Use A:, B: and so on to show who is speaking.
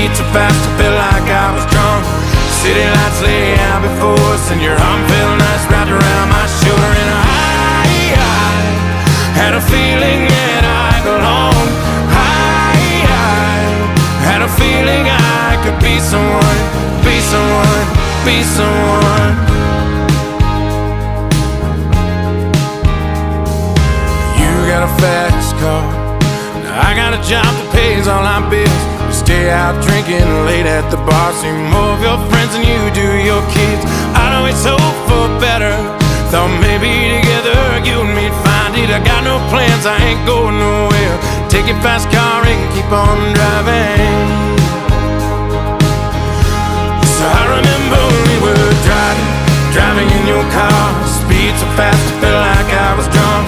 A: speed so fast I felt like I was drunk. City lights lay out before us, and your arm felt nice wrapped around my shoulder. And I had a feeling that I belonged. I had a feeling I could be someone, be someone, be someone. You got a fast car, I got a job that pays all our bills. We stay out drinking late at the bar, see more of your friends than you do your kids. I'd always hope for better, thought maybe together you and me'd find it. I got no plans, I ain't going nowhere. Take your fast car and keep on driving. So I remember we were driving in your car, speed so fast I felt like I was drunk.